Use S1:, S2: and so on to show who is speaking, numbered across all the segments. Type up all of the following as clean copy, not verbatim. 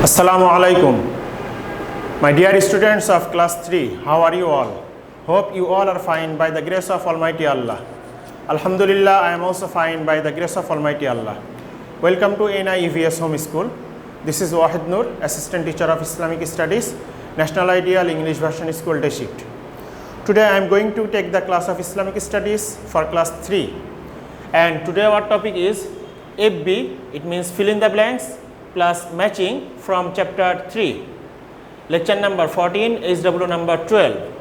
S1: Assalamu alaikum. My dear students of class 3, how are you all? Hope you all are fine by the grace of Almighty Allah. Alhamdulillah, I am also fine by the grace of Almighty Allah. Welcome to NIEVS Home School. This is Wahid Noor, Assistant Teacher of Islamic Studies, National Ideal English Version School Day Shift. Today I am going to take the class of Islamic Studies for class 3. And today our topic is FB, it means fill in the blanks plus matching from chapter 3. Lecture number 14, HW number 12.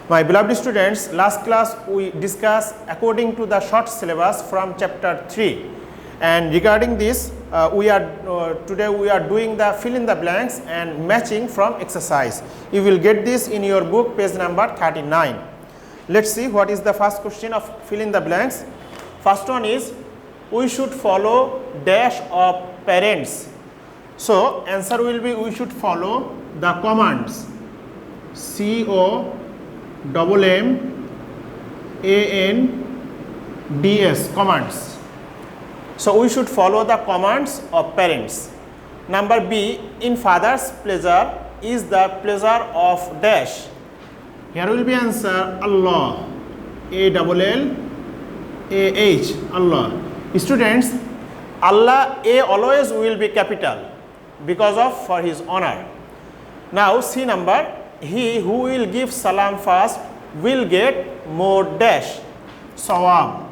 S1: My beloved students, last class we discussed according to the short syllabus from chapter 3. And regarding this, today we are doing the fill in the blanks and matching from exercise. You will get this in your book, page number 39. Let's see what is the first question of fill in the blanks. First one is, we should follow dash of parents. So answer will be, we should follow the commands COMMANDS, commands. So we should follow the commands of parents. Number B, in father's pleasure is the pleasure of dash. Here will be answer Allah, A-double-L-A-H, Allah. Students, Allah, A always will be capital because of for his honor. Now C number, he who will give salam first will get more dash, sawab,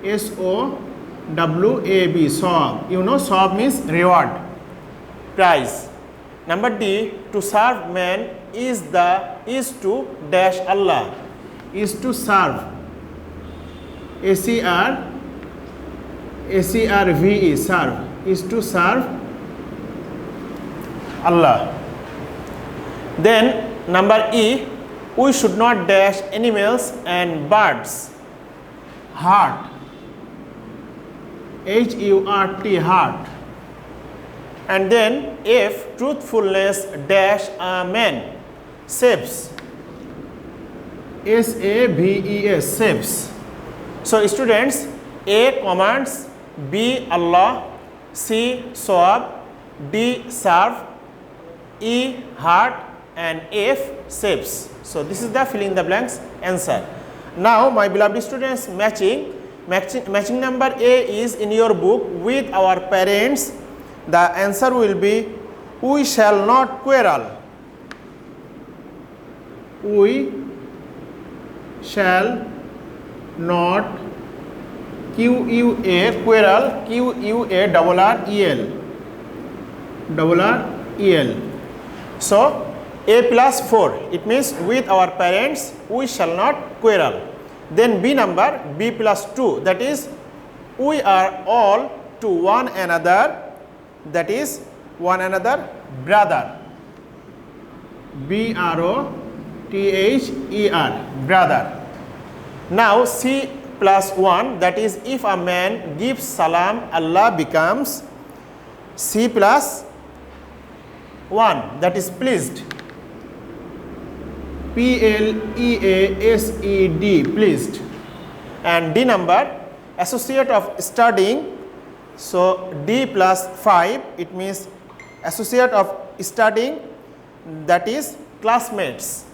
S1: S-O-W-A-B, sawab. You know sawab means reward, prize. Number D, to serve man is to dash Allah, is to serve, S-E-R-V-E, serve, is to serve Allah. Then number E, we should not dash animals and birds, heart, H-U-R-T, heart. And then F, truthfulness dash a man, saves, S-A-V-E-S, saves. So students, A commands, B Allah, C sawab, D serve, E heart, and F saves. So this is the fill in the blanks answer. Now my beloved students, matching number A is in your book with our parents. The answer will be, we shall not quarrel. We shall not Q-U-A, quarrel, Q-U-A-R-R-E-L. So A plus 4, it means with our parents we shall not quarrel. Then B number, B plus 2, that is we are all to one another, that is one another brother, B-R-O-T-H-E-R, brother. Now C plus 1, that is if a man gives salam, Allah becomes C plus 1, that is pleased, P-L-E-A-S-E-D, pleased. And D number, associate of studying, so D plus 5, it means associate of studying, that is classmates,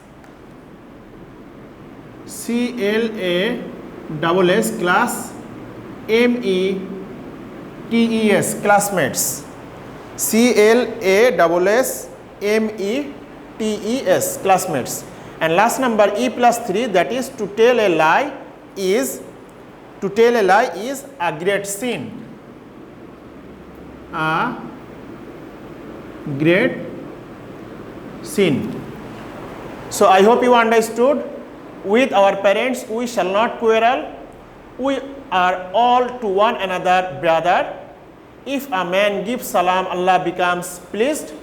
S1: C-L-A-S-S, class, M-E-T-E-S, classmates, C-L-A-S-S-M-E-T-E-S, classmates. And last number E plus 3, that is to tell a lie is a great sin, a great sin. So I hope you understood. With our parents we shall not quarrel, we are all to one another brother. If a man gives salam, Allah becomes pleased.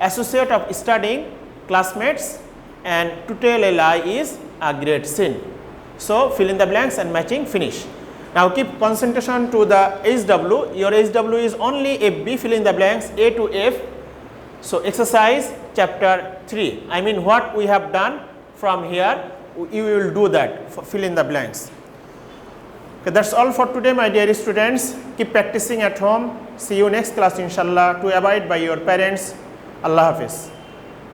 S1: Associate of studying, classmates, and to tell a lie is a great sin. So fill in the blanks and matching finish. Now keep concentration to the HW. Your HW is only FB, fill in the blanks A to F. So exercise chapter 3. I mean what we have done from here, you will do that, fill in the blanks. Okay, that's all for today, my dear students. Keep practicing at home. See you next class, inshallah, to abide by your parents. Allah Hafiz.